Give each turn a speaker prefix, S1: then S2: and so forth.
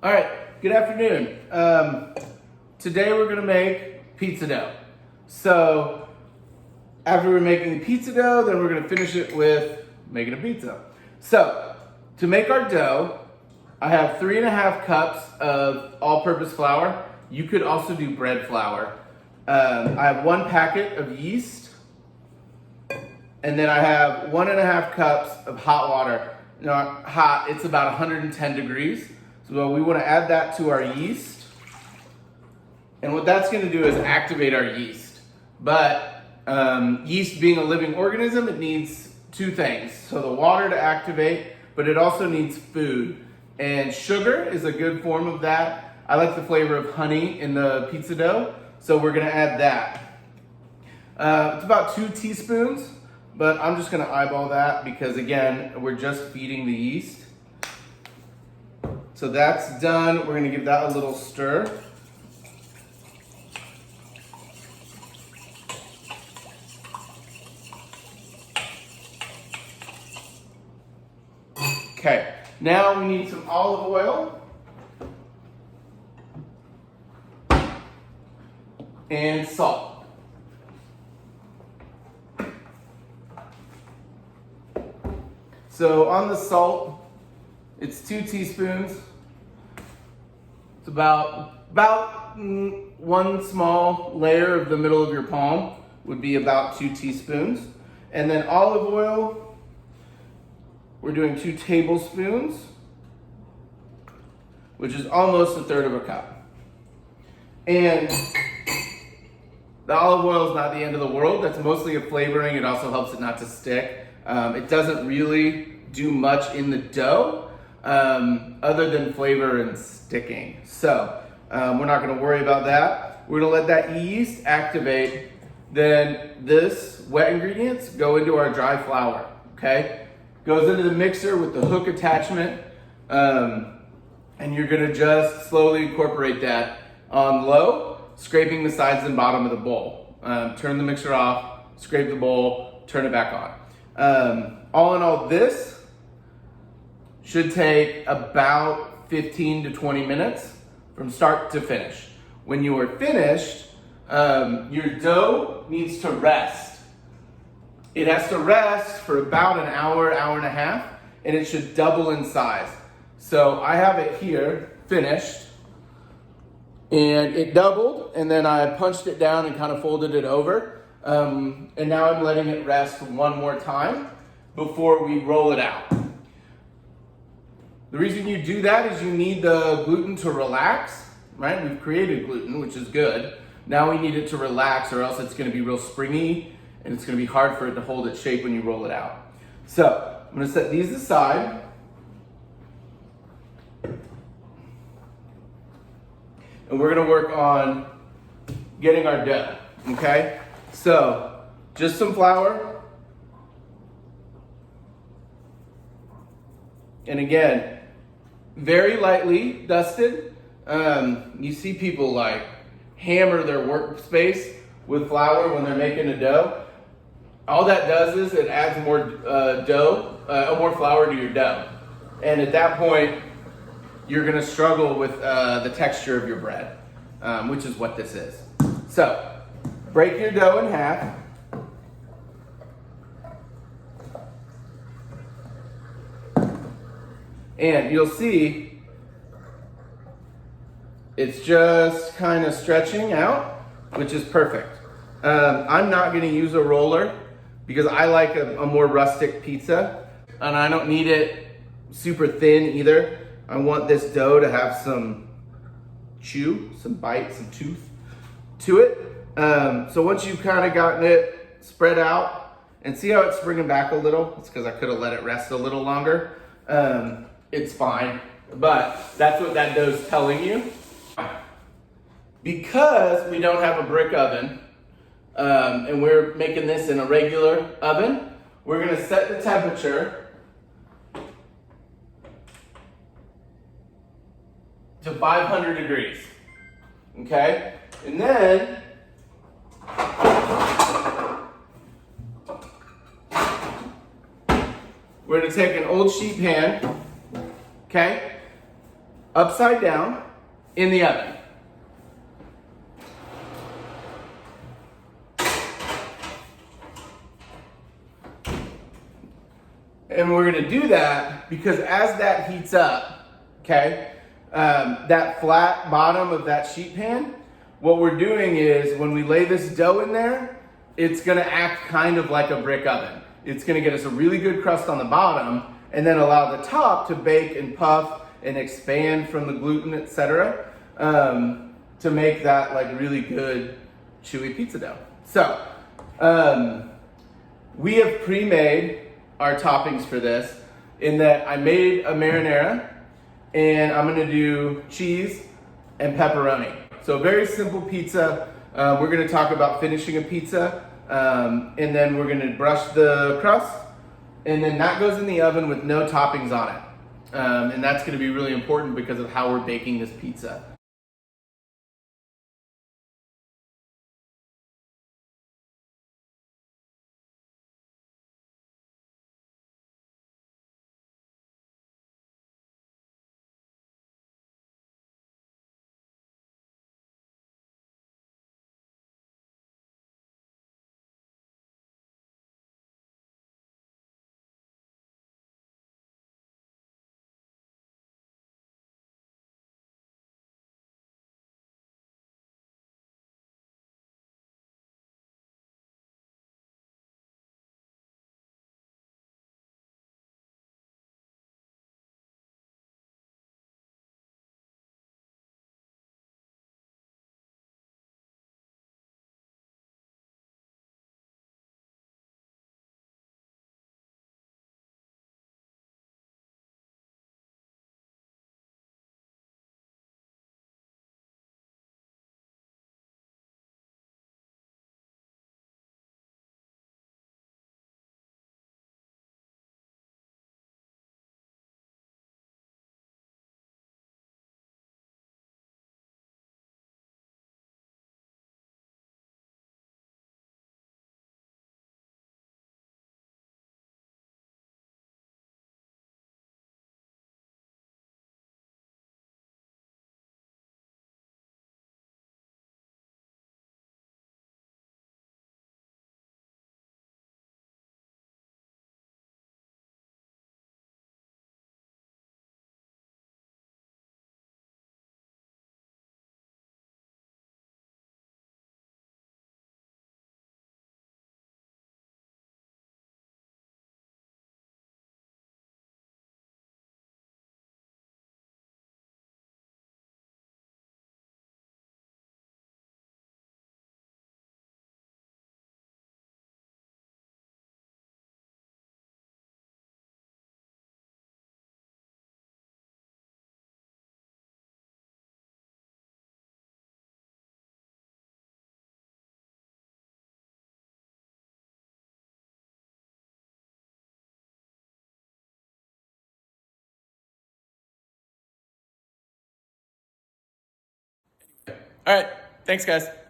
S1: All right, good afternoon. Today we're gonna make pizza dough. So after we're making the pizza dough, then we're gonna finish it with making a pizza. So to make our dough, I have 3.5 cups of all-purpose flour. You could also do bread flour. I have 1 packet of yeast, and then I have 1.5 cups of hot water. Not hot, it's about 110 degrees. So we want to add that to our yeast. And what that's going to do is activate our yeast. But yeast being a living organism, it needs 2 things. So the water to activate, but it also needs food. And sugar is a good form of that. I like the flavor of honey in the pizza dough, so we're going to add that. It's about 2 teaspoons, but I'm just going to eyeball that because, again, we're just feeding the yeast. So that's done. We're gonna give that a little stir. Okay, now we need some olive oil and salt. So on the salt, it's 2 teaspoons. It's about 1 small layer of the middle of your palm would be about 2 teaspoons. And then olive oil, we're doing 2 tablespoons, which is almost 1/3 cup. And the olive oil is not the end of the world. That's mostly a flavoring. It also helps it not to stick. It doesn't really do much in the dough. Other than flavor and sticking. So we're not going to worry about that. We're going to let that yeast activate. Then this wet ingredients go into our dry flour. Okay, goes into the mixer with the hook attachment, and you're going to just slowly incorporate that on low, scraping the sides and bottom of the bowl. Turn the mixer off, scrape the bowl, turn it back on. All in all, this should take about 15 to 20 minutes from start to finish. When you are finished, your dough needs to rest. It has to rest for about an hour, hour and a half, and it should double in size. So I have it here finished, and it doubled, and then I punched it down and kind of folded it over. And now I'm letting it rest 1 more time before we roll it out. The reason you do that is you need the gluten to relax, right? We've created gluten, which is good. Now we need it to relax or else it's gonna be real springy and it's gonna be hard for it to hold its shape when you roll it out. So I'm gonna set these aside. And we're gonna work on getting our dough, okay? So just some flour. And again, very lightly dusted. You see people like hammer their workspace with flour when they're making a dough. All that does is it adds more more flour to your dough. And at that point, you're gonna struggle with the texture of your bread, which is what this is. So, break your dough in half. And you'll see it's just kind of stretching out, which is perfect. I'm not going to use a roller because I like a more rustic pizza, and I don't need it super thin either. I want this dough to have some chew, some bite, some tooth to it. So once you've kind of gotten it spread out, and see how it's springing back a little? It's because I could have let it rest a little longer. It's fine, but that's what that dough's telling you. Because we don't have a brick oven, and we're making this in a regular oven, we're gonna set the temperature to 500 degrees, okay? And then we're gonna take an old sheet pan, okay? upside down in the oven. And we're gonna do that because as that heats up, okay, that flat bottom of that sheet pan, what we're doing is when we lay this dough in there, it's gonna act kind of like a brick oven. It's gonna get us a really good crust on the bottom and then allow the top to bake and puff and expand from the gluten, etc., to make that like really good chewy pizza dough. So we have pre-made our toppings for this in that I made a marinara and I'm gonna do cheese and pepperoni. So very simple pizza. We're gonna talk about finishing a pizza and then we're gonna brush the crust and then that goes in the oven with no toppings on it. And that's gonna be really important because of how we're baking this pizza. All right, thanks guys.